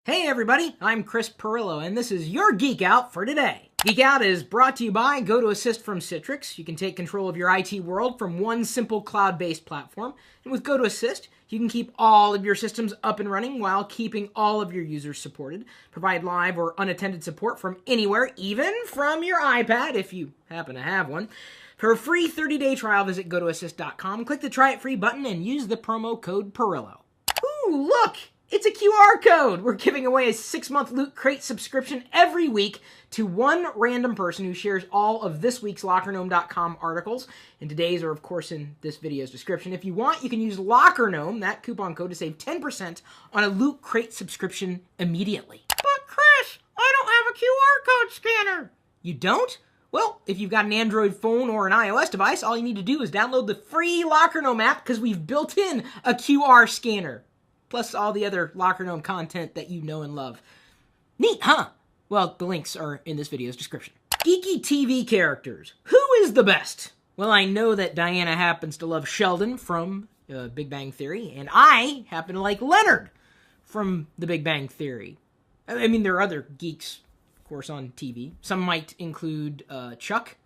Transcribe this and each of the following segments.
Hey everybody, I'm Chris Pirillo, and this is your Geek Out for today. Geek Out is brought to you by GoToAssist from Citrix. You can take control of your IT world from one simple cloud-based platform, and with GoToAssist, you can keep all of your systems up and running while keeping all of your users supported. Provide live or unattended support from anywhere, even from your iPad, if you happen to have one. For a free 30-day trial, visit GoToAssist.com, click the Try It Free button, and use the promo code Pirillo. Ooh, look! It's a QR code! We're giving away a 6-month Loot Crate subscription every week to one random person who shares all of this week's LockerGnome.com articles. And today's are, of course, in this video's description. If you want, you can use LockerGnome, that coupon code, to save 10% on a Loot Crate subscription immediately. But Chris, I don't have a QR code scanner! You don't? Well, if you've got an Android phone or an iOS device, all you need to do is download the free LockerGnome app because we've built in a QR scanner. Plus all the other LockerGnome content that you know and love. Neat, huh? Well, the links are in this video's description. Geeky TV characters. Who is the best? Well, I know that Diana happens to love Sheldon from Big Bang Theory, and I happen to like Leonard from The Big Bang Theory. I mean, there are other geeks, of course, on TV. Some might include Chuck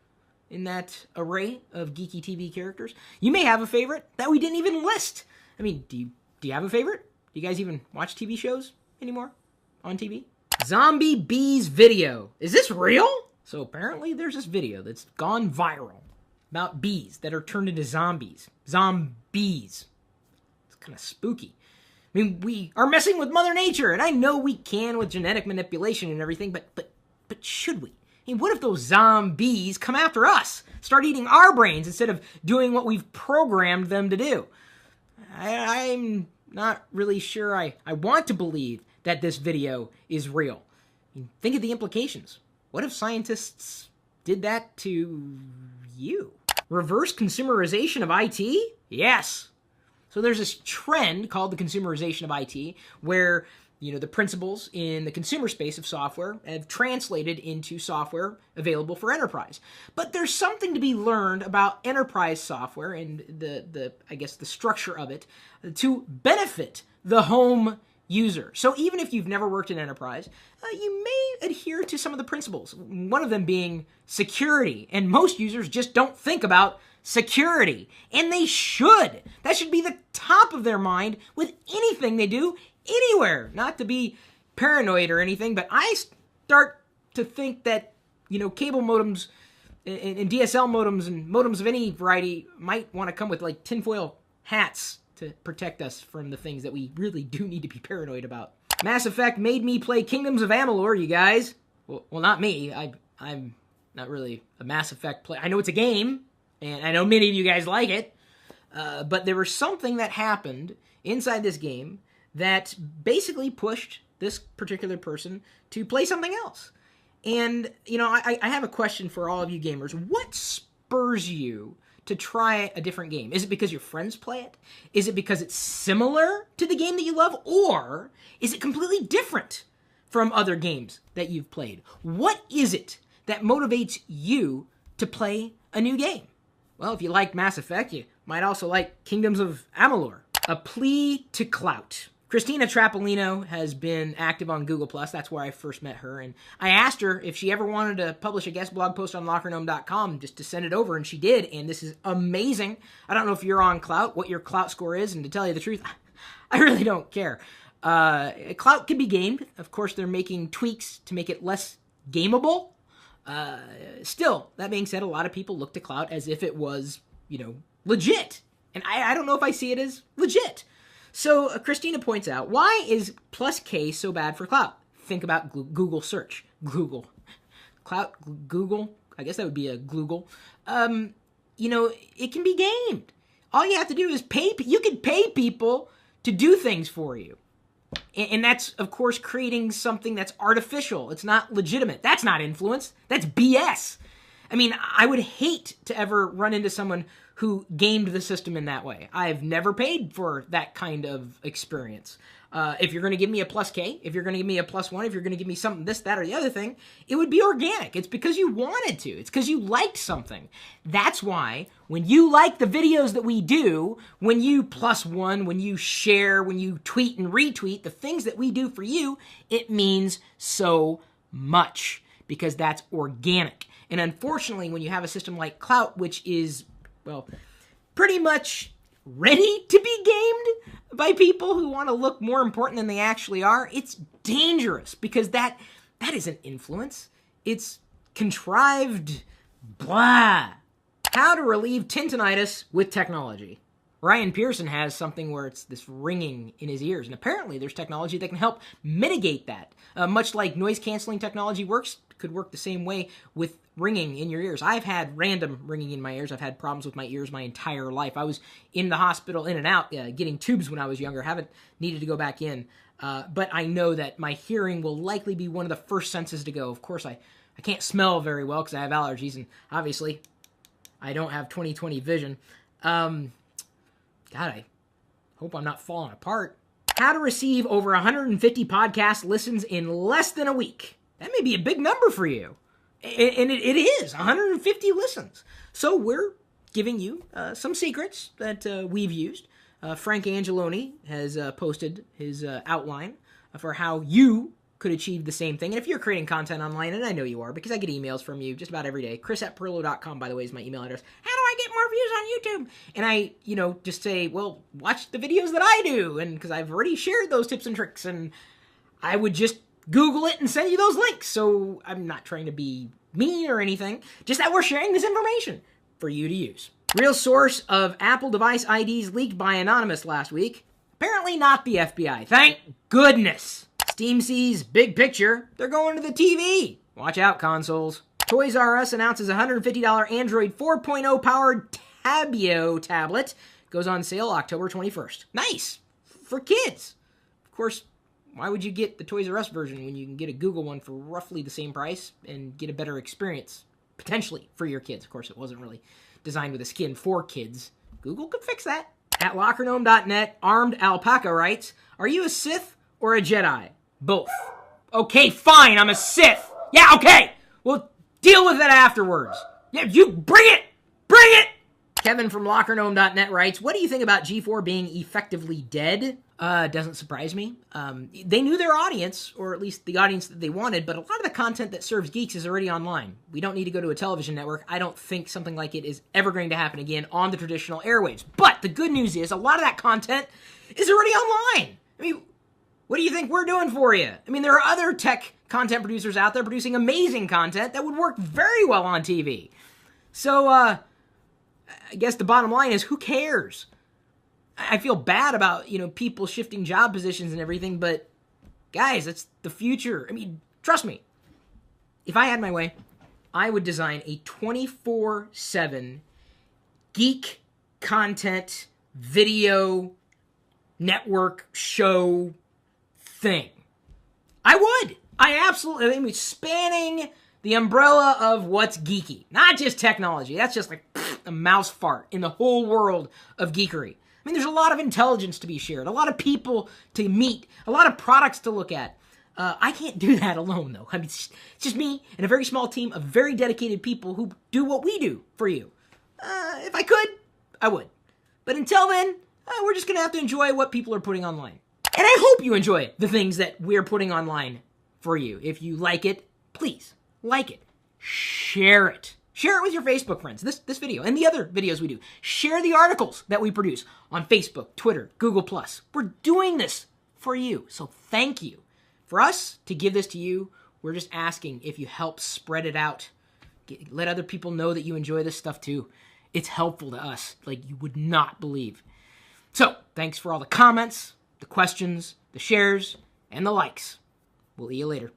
in that array of geeky TV characters. You may have a favorite that we didn't even list. I mean, do you have a favorite? Do you guys even watch TV shows anymore on TV? Zombie Bees video. Is this real? So apparently there's this video that's gone viral about bees that are turned into zombies. Zombies. It's kind of spooky. I mean, we are messing with Mother Nature, and I know we can with genetic manipulation and everything, but should we? I mean, what if those zombies come after us? Start eating our brains instead of doing what we've programmed them to do? I'm not really sure I want to believe that this video is real. I mean, think of the implications. What if scientists did that to you? Reverse consumerization of IT? Yes. So there's this trend called the consumerization of IT where, you know, the principles in the consumer space of software have translated into software available for enterprise. But there's something to be learned about enterprise software and the structure of it to benefit the home user. So even if you've never worked in enterprise, you may adhere to some of the principles. One of them being security. And most users just don't think about security. And they should. That should be the top of their mind with anything they do anywhere. Not to be paranoid or anything, but I start to think that, you know, cable modems and DSL modems and modems of any variety might want to come with like tinfoil hats to protect us from the things that we really do need to be paranoid about. Mass Effect made me play Kingdoms of Amalur, you guys. Well, not me. I'm not really a Mass Effect player. I know it's a game, and I know many of you guys like it, but there was something that happened inside this game that basically pushed this particular person to play something else. And, you know, I have a question for all of you gamers. What spurs you to try a different game? Is it because your friends play it? Is it because it's similar to the game that you love? Or is it completely different from other games that you've played? What is it that motivates you to play a new game? Well, if you like Mass Effect, you might also like Kingdoms of Amalur. A plea to clout. Christina Trapolino has been active on Google+. That's where I first met her. And I asked her if she ever wanted to publish a guest blog post on LockerGnome.com just to send it over, and she did. And this is amazing. I don't know if you're on Clout, what your Clout score is. And to tell you the truth, I really don't care. Clout can be gamed. Of course, they're making tweaks to make it less gameable. Still, that being said, a lot of people look to Clout as if it was, you know, legit. And I don't know if I see it as legit. So Christina points out, why is +K so bad for Clout? Think about Google search. Google. Clout, Google. I guess that would be a Google. You know, it can be gamed. All you have to do is you can pay people to do things for you. And that's, of course, creating something that's artificial. It's not legitimate. That's not influence. That's BS. I mean, I would hate to ever run into someone who gamed the system in that way. I've never paid for that kind of experience. If you're going to give me a plus K, if you're going to give me a plus 1, if you're going to give me something, this, that, or the other thing, it would be organic. It's because you wanted to. It's because you liked something. That's why when you like the videos that we do, when you plus 1, when you share, when you tweet and retweet, the things that we do for you, it means so much because that's organic. And unfortunately, when you have a system like Klout, which is, well, pretty much ready to be gamed by people who want to look more important than they actually are, it's dangerous because that isn't influence. It's contrived blah. How to relieve tinnitus with technology. Ryan Pearson has something where it's this ringing in his ears, and apparently there's technology that can help mitigate that. Much like noise-canceling technology works, could work the same way with ringing in your ears. I've had random ringing in my ears. I've had problems with my ears my entire life. I was in the hospital, in and out, getting tubes when I was younger. Haven't needed to go back in. But I know that my hearing will likely be one of the first senses to go. Of course, I can't smell very well because I have allergies, and obviously I don't have 20/20 vision. God, I hope I'm not falling apart. How to receive over 150 podcast listens in less than a week. That may be a big number for you. And it is, 150 listens. So we're giving you some secrets that we've used. Frank Angeloni has posted his outline for how you could achieve the same thing. And if you're creating content online, and I know you are because I get emails from you just about every day. Chris@Pirillo.com, by the way, is my email address. How do I get more views on YouTube? And I, just say, well, watch the videos that I do. And because I've already shared those tips and tricks, and I would just Google it and send you those links. So I'm not trying to be mean or anything, just that we're sharing this information for you to use. Real source of Apple device IDs leaked by Anonymous last week. Apparently not the FBI. Thank goodness. Steam sees big picture. They're going to the TV. Watch out, consoles. Toys R Us announces $150 Android 4.0 powered Tabio tablet. Goes on sale October 21st. Nice. For kids. Of course, why would you get the Toys R Us version when you can get a Google one for roughly the same price and get a better experience, potentially, for your kids? Of course, it wasn't really designed with a skin for kids. Google could fix that. At LockerGnome.net, Armed Alpaca writes, are you a Sith or a Jedi? Both. Okay, fine, I'm a Sith. Yeah, okay. We'll deal with that afterwards. Yeah, you bring it. Bring it. Kevin from LockerGnome.net writes, what do you think about G4 being effectively dead? Doesn't surprise me. They knew their audience, or at least the audience that they wanted, but a lot of the content that serves geeks is already online. We don't need to go to a television network. I don't think something like it is ever going to happen again on the traditional airwaves. But the good news is a lot of that content is already online. I mean, what do you think we're doing for you? I mean, there are other tech content producers out there producing amazing content that would work very well on TV. So, I guess the bottom line is, who cares? I feel bad about, people shifting job positions and everything, but guys, it's the future. I mean, trust me. If I had my way, I would design a 24/7 geek content video network show thing. I would. I absolutely, spanning the umbrella of what's geeky. Not just technology. That's just like a mouse fart in the whole world of geekery. I mean, there's a lot of intelligence to be shared, a lot of people to meet, a lot of products to look at. I can't do that alone, though. I mean, it's just me and a very small team of very dedicated people who do what we do for you. If I could, I would. But until then, we're just going to have to enjoy what people are putting online. And I hope you enjoy the things that we're putting online for you. If you like it, please like it. Share it. Share it with your Facebook friends, this video and the other videos we do. Share the articles that we produce on Facebook, Twitter, Google+. We're doing this for you, so thank you. For us to give this to you, we're just asking if you help spread it out. Let other people know that you enjoy this stuff too. It's helpful to us like you would not believe. So, thanks for all the comments, the questions, the shares, and the likes. We'll see you later.